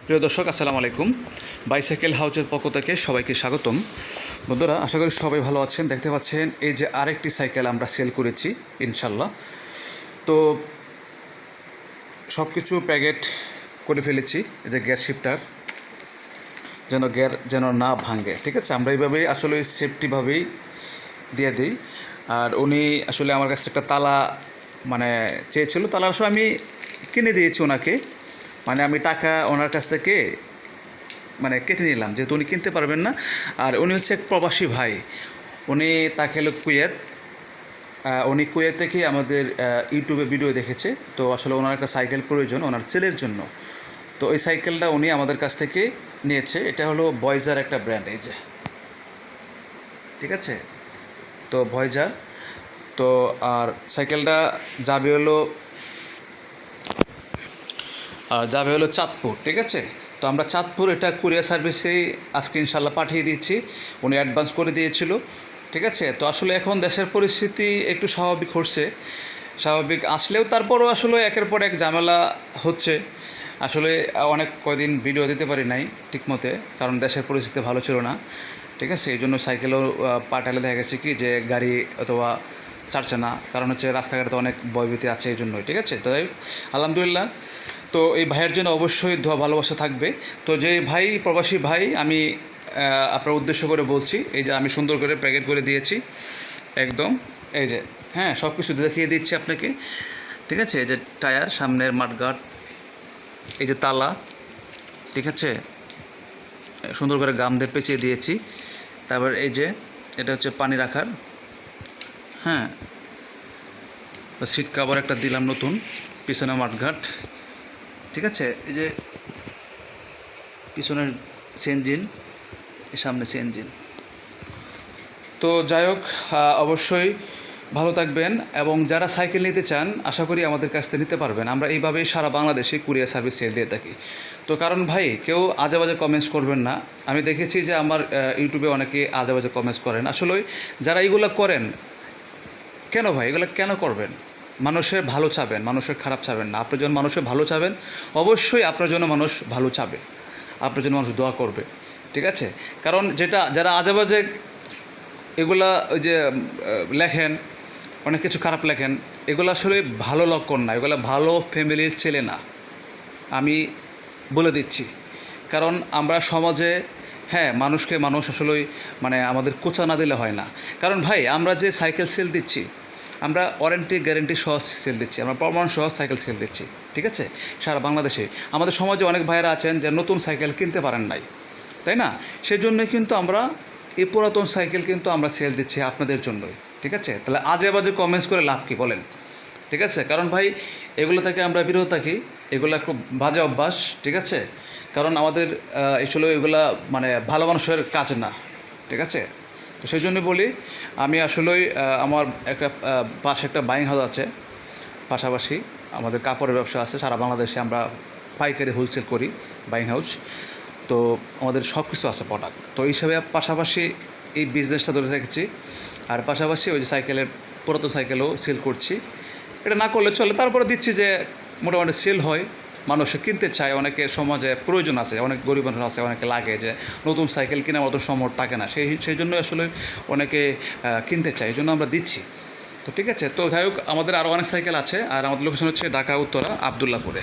প্রিয় দর্শক, আসসালামু আলাইকুম। বাইসাইকেল হাউজের পক্ষ থেকে সবাইকে স্বাগতম। বন্ধুরা, আশা করি সবাই ভালো আছেন। দেখতে পাচ্ছেন এই যে আরেকটি সাইকেল আমরা সেল করেছি ইনশাল্লাহ। তো সব কিছু প্যাকেট করে ফেলেছি। এই যে গিয়ার শিফটার, গিয়ার যেন না ভাঙে, ঠিক আছে। আমরা এইভাবেই আসলে সেফটিভাবেই দিয়ে দিই। আর উনি আসলে আমার কাছে একটা তালা চেয়েছিল, তালার সহ আমি কিনে দিয়েছি ওনাকে। আমি টাকা ওনার কাছ থেকে কেটে নিলাম, যেহেতু উনি কিনতে পারবেন না। আর উনি হচ্ছে এক প্রবাসী ভাই, উনি তাকে হলো কুয়েত। উনি কুয়েত থেকে আমাদের ইউটিউবে ভিডিও দেখেছে। তো আসলে ওনার একটা সাইকেল প্রয়োজন ওনার ছেলের জন্য। তো এই সাইকেলটা উনি আমাদের কাছ থেকে নিয়েছে। এটা হলো ভয়েজার একটা ব্র্যান্ড, এই যে, ঠিক আছে। তো ভয়েজার। তো আর সাইকেলটা যাবে হলো চাঁদপুর, ঠিক আছে। তো আমরা চাঁদপুর এটা কুরিয়ার সার্ভিসেই আজকে ইনশাল্লাহ পাঠিয়ে দিচ্ছি। উনি অ্যাডভান্স করে দিয়েছিল, ঠিক আছে। তো আসলে এখন দেশের পরিস্থিতি একটু স্বাভাবিক হচ্ছে, স্বাভাবিক আসলেও তারপরও আসলে একের পর এক ঝামেলা হচ্ছে। আসলে অনেক কয়দিন ভিডিও দিতে পারি নাই ঠিকমতে, কারণ দেশের পরিস্থিতি ভালো ছিল না, ঠিক আছে। এই জন্য সাইকেলও পাঠালে দেখা গেছে কি যে গাড়ি অথবা ছাড়ছে না, কারণ হচ্ছে রাস্তাঘাটে তো অনেক ভয়ভীতি আছে, এই জন্যই, ঠিক আছে। তো যাই হোক, আলহামদুলিল্লাহ। তো এই ভাইয়ের জন্য অবশ্যই দোয়া ভালোবাসা থাকবে। তো যে ভাই, প্রবাসী ভাই, আমি আপনার উদ্দেশ্য করে বলছি, এই যে আমি সুন্দর করে প্যাকেট করে দিয়েছি একদম। এই যে, হ্যাঁ, সব কিছু দেখিয়ে দিচ্ছি আপনাকে, ঠিক আছে। এই যে টায়ার, সামনের মাঠগার্ড, এই যে তালা, ঠিক আছে, সুন্দর করে গাম দিয়ে পেঁচিয়ে দিয়েছি। তারপর এই যে এটা হচ্ছে পানি রাখার, হ্যাঁ, সিট কাভার একটা দিলাম নতুন, পিছনে মাঠঘাট, ঠিক আছে। এই যে পিছনের সেনজিন, সামনে সেনজিন। তো যাই হোক, অবশ্যই ভালো থাকবেন। এবং যারা সাইকেল নিতে চান, আশা করি আমাদের কাছ থেকে নিতে পারবেন। আমরা এইভাবেই সারা বাংলাদেশে কুরিয়ার সার্ভিস সেল দিয়ে থাকি। তো কারণ ভাই, কেউ আজে বাজে কমেন্টস করবেন না। আমি দেখেছি যে আমার ইউটিউবে অনেকে আজে বাজে কমেন্টস করেন। আসলে যারা এইগুলো করেন, কেন ভাই এগুলো কেন করবেন? মানুষের ভালো চাবেন, মানুষের খারাপ চাবেন না। আপনার জন্য মানুষের ভালো চাবেন, অবশ্যই আপনার জন্য মানুষ ভালো চাবে, আপনার জন্য মানুষ দোয়া করবে, ঠিক আছে। কারণ যারা আজেবাজে এগুলা ওই যে লেখেন, অনেক কিছু খারাপ লেখেন, এগুলো আসলে ভালো লক্ষণ না, এগুলো ভালো ফ্যামিলির ছেলে না, আমি বলে দিচ্ছি। কারণ আমরা সমাজে, হ্যাঁ, মানুষকে মানুষ আসলেই আমাদের কোচা না দিলে হয় না। কারণ ভাই, আমরা যে সাইকেল সেল দিচ্ছি, আমরা ওয়ারেন্টি গ্যারেন্টি সহ সেল দিচ্ছি, আমরা প্রমাণ সহ সাইকেল সেল দিচ্ছি, ঠিক আছে। সারা বাংলাদেশে আমাদের সমাজে অনেক ভাইয়েরা আছেন যে নতুন সাইকেল কিনতে পারেন নাই, তাই না। সেই জন্যই কিন্তু আমরা এই পুরাতন সাইকেল কিন্তু আমরা সেল দিচ্ছি আপনাদের জন্যই, ঠিক আছে। তাহলে আজে বাজে কমেন্টস করে লাভ কী বলেন, ঠিক আছে। কারণ ভাই, এগুলো থেকে আমরা বিরত থাকি, এগুলো খুব বাজে অভ্যাস, ঠিক আছে। কারণ আমাদের আসলে এগুলা ভালো মানুষের কাজ না, ঠিক আছে। তো সেই জন্য বলি, আমি আসলেই আমার একটা পাশে একটা বাইং হাউস আছে, পাশাপাশি আমাদের কাপড়ের ব্যবসা আছে। সারা বাংলাদেশে আমরা পাইকারি হোলসেল করি, বাইং হাউস। তো আমাদের সব কিছু আছে প্রোডাক্ট। তো এই হিসাবে পাশাপাশি এই বিজনেসটা ধরে রেখেছি। আর পাশাপাশি ওই যে সাইকেলের পুরাতন সাইকেলও সেল করছি। এটা না করলে চলে, তারপরে দিচ্ছি যে মোটামুটি সেল হয়, মানুষে কিনতে চায়। অনেকের সমাজে প্রয়োজন আছে, অনেক গরিব মানুষ আছে, অনেকে লাগে যে নতুন সাইকেল কেনার মতো সমর্থ থাকে না, সেই জন্যই আসলে অনেকে কিনতে চায়, এই জন্য আমরা দিচ্ছি। তো ঠিক আছে। তো যাই হোক, আমাদের আরও অনেক সাইকেল আছে। আর আমাদের লোকেশন হচ্ছে ঢাকা উত্তরা আবদুল্লাপুরে।